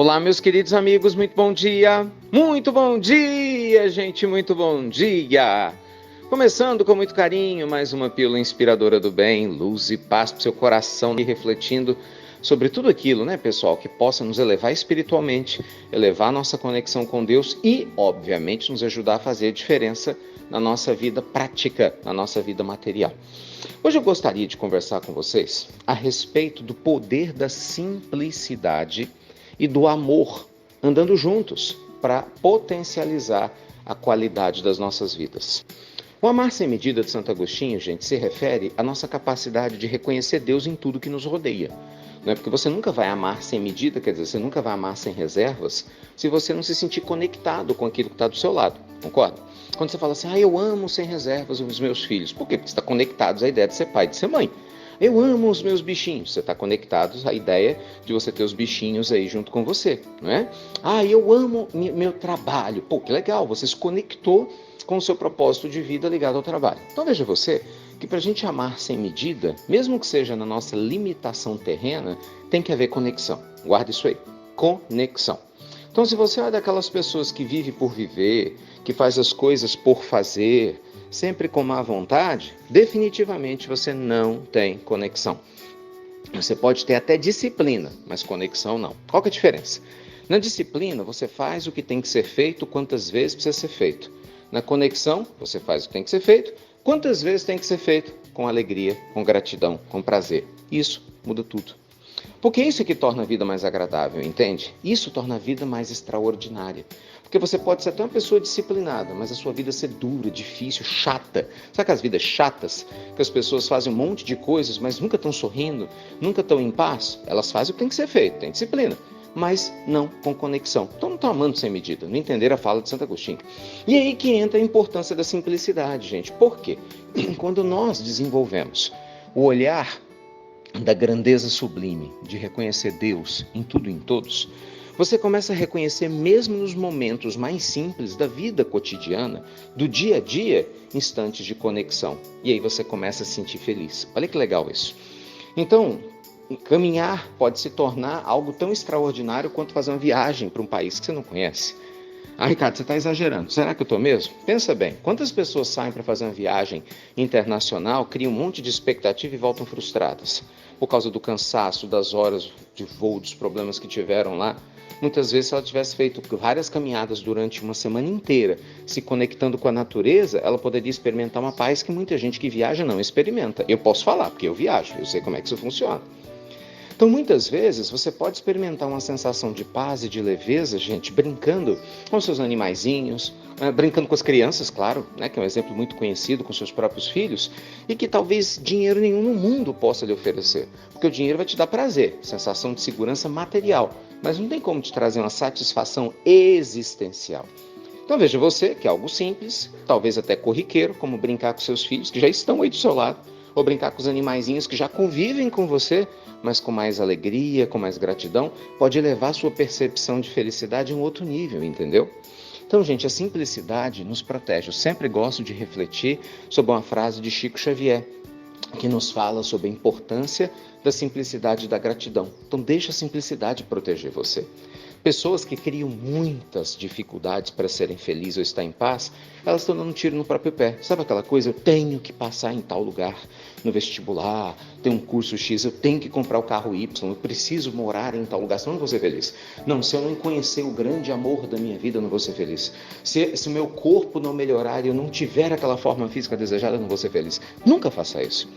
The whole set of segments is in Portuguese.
Olá, meus queridos amigos, muito bom dia! Muito bom dia, gente, muito bom dia! Começando com muito carinho, mais uma pílula inspiradora do bem, luz e paz para o seu coração e refletindo sobre tudo aquilo, né, pessoal, que possa nos elevar espiritualmente, elevar a nossa conexão com Deus e, obviamente, nos ajudar a fazer a diferença na nossa vida prática, na nossa vida material. Hoje eu gostaria de conversar com vocês a respeito do poder da simplicidade e do amor andando juntos para potencializar a qualidade das nossas vidas. O amar sem medida de Santo Agostinho, gente, se refere à nossa capacidade de reconhecer Deus em tudo que nos rodeia. Não é porque você nunca vai amar sem medida, quer dizer, você nunca vai amar sem reservas, se você não se sentir conectado com aquilo que está do seu lado, concorda? Quando você fala assim, eu amo sem reservas os meus filhos, por quê? Porque você está conectado à ideia de ser pai e de ser mãe. Eu amo os meus bichinhos, você está conectado à ideia de você ter os bichinhos aí junto com você, não é? Eu amo meu trabalho, pô, que legal, você se conectou com o seu propósito de vida ligado ao trabalho. Então veja você que para a gente amar sem medida, mesmo que seja na nossa limitação terrena, tem que haver conexão. Guarda isso aí, conexão. Então se você é daquelas pessoas que vive por viver, que faz as coisas por fazer, sempre com má vontade, definitivamente você não tem conexão. Você pode ter até disciplina, mas conexão não. Qual que é a diferença? Na disciplina, você faz o que tem que ser feito quantas vezes precisa ser feito. Na conexão, você faz o que tem que ser feito quantas vezes tem que ser feito, com alegria, com gratidão, com prazer. Isso muda tudo. Porque isso é que torna a vida mais agradável, entende? Isso torna a vida mais extraordinária. Porque você pode ser até uma pessoa disciplinada, mas a sua vida ser dura, difícil, chata. Sabe aquelas vidas chatas? Que as pessoas fazem um monte de coisas, mas nunca estão sorrindo, nunca estão em paz? Elas fazem o que tem que ser feito, tem disciplina, mas não com conexão. Então não estão amando sem medida, não entenderam a fala de Santo Agostinho. E aí que entra a importância da simplicidade, gente. Por quê? Quando nós desenvolvemos o olhar da grandeza sublime, de reconhecer Deus em tudo e em todos, você começa a reconhecer mesmo nos momentos mais simples da vida cotidiana, do dia a dia, instantes de conexão. E aí você começa a se sentir feliz. Olha que legal isso. Então, caminhar pode se tornar algo tão extraordinário quanto fazer uma viagem para um país que você não conhece. Ricardo, você está exagerando. Será que eu estou mesmo? Pensa bem, quantas pessoas saem para fazer uma viagem internacional, criam um monte de expectativa e voltam frustradas? Por causa do cansaço, das horas de voo, dos problemas que tiveram lá. Muitas vezes, se ela tivesse feito várias caminhadas durante uma semana inteira, se conectando com a natureza, ela poderia experimentar uma paz que muita gente que viaja não experimenta. Eu posso falar, porque eu viajo, eu sei como é que isso funciona. Então, muitas vezes, você pode experimentar uma sensação de paz e de leveza, gente, brincando com seus animaizinhos, brincando com as crianças, claro, né, que é um exemplo muito conhecido, com seus próprios filhos, e que talvez dinheiro nenhum no mundo possa lhe oferecer. Porque o dinheiro vai te dar prazer, sensação de segurança material, mas não tem como te trazer uma satisfação existencial. Então veja você que é algo simples, talvez até corriqueiro, como brincar com seus filhos, que já estão aí do seu lado, ou brincar com os animaizinhos que já convivem com você, mas com mais alegria, com mais gratidão, pode elevar a sua percepção de felicidade a um outro nível, entendeu? Então, gente, a simplicidade nos protege. Eu sempre gosto de refletir sobre uma frase de Chico Xavier, que nos fala sobre a importância da simplicidade e da gratidão. Então, deixa a simplicidade proteger você. Pessoas que criam muitas dificuldades para serem felizes ou estar em paz, elas estão dando um tiro no próprio pé. Sabe aquela coisa? Eu tenho que passar em tal lugar, no vestibular, tem um curso X, eu tenho que comprar o carro Y, eu preciso morar em tal lugar, senão eu não vou ser feliz. Não, se eu não conhecer o grande amor da minha vida, eu não vou ser feliz. Se o meu corpo não melhorar e eu não tiver aquela forma física desejada, eu não vou ser feliz. Nunca faça isso.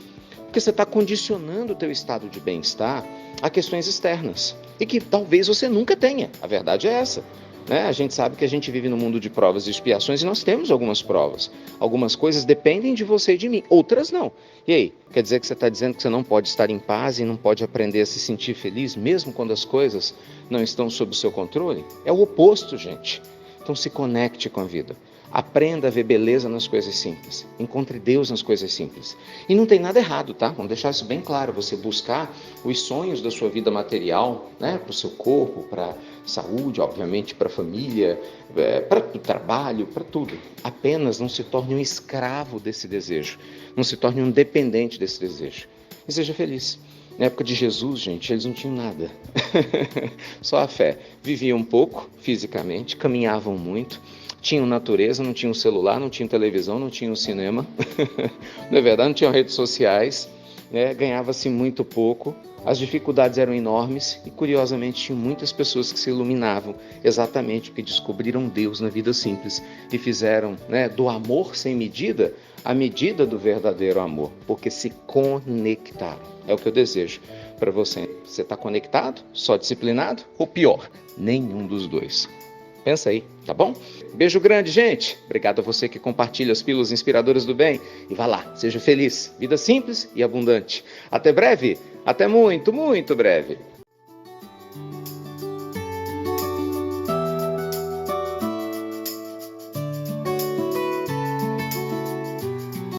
Porque você está condicionando o teu estado de bem-estar a questões externas e que talvez você nunca tenha. A verdade é essa. Né? A gente sabe que a gente vive num mundo de provas e expiações e nós temos algumas provas. Algumas coisas dependem de você e de mim, outras não. E aí, quer dizer que você está dizendo que você não pode estar em paz e não pode aprender a se sentir feliz mesmo quando as coisas não estão sob o seu controle? É o oposto, gente. Então se conecte com a vida. Aprenda a ver beleza nas coisas simples. Encontre Deus nas coisas simples. E não tem nada errado, tá? Vamos deixar isso bem claro. Você buscar os sonhos da sua vida material, né? Para o seu corpo, para a saúde, obviamente, para a família, para o trabalho, para tudo. Apenas não se torne um escravo desse desejo. Não se torne um dependente desse desejo. E seja feliz. Na época de Jesus, gente, eles não tinham nada. Só a fé. Viviam pouco fisicamente, caminhavam muito, tinham natureza, não tinham celular, não tinham televisão, não tinham cinema. Não é verdade? Não tinham redes sociais, né? Ganhava-se muito pouco. As dificuldades eram enormes e, curiosamente, tinham muitas pessoas que se iluminavam exatamente porque descobriram Deus na vida simples e fizeram, né, do amor sem medida a medida do verdadeiro amor, porque se conectaram. É o que eu desejo para você. Você está conectado? Só disciplinado? Ou pior, nenhum dos dois? Pensa aí, tá bom? Beijo grande, gente. Obrigado a você que compartilha as pílulas inspiradoras do bem. E vá lá, seja feliz. Vida simples e abundante. Até breve. Até muito, muito breve.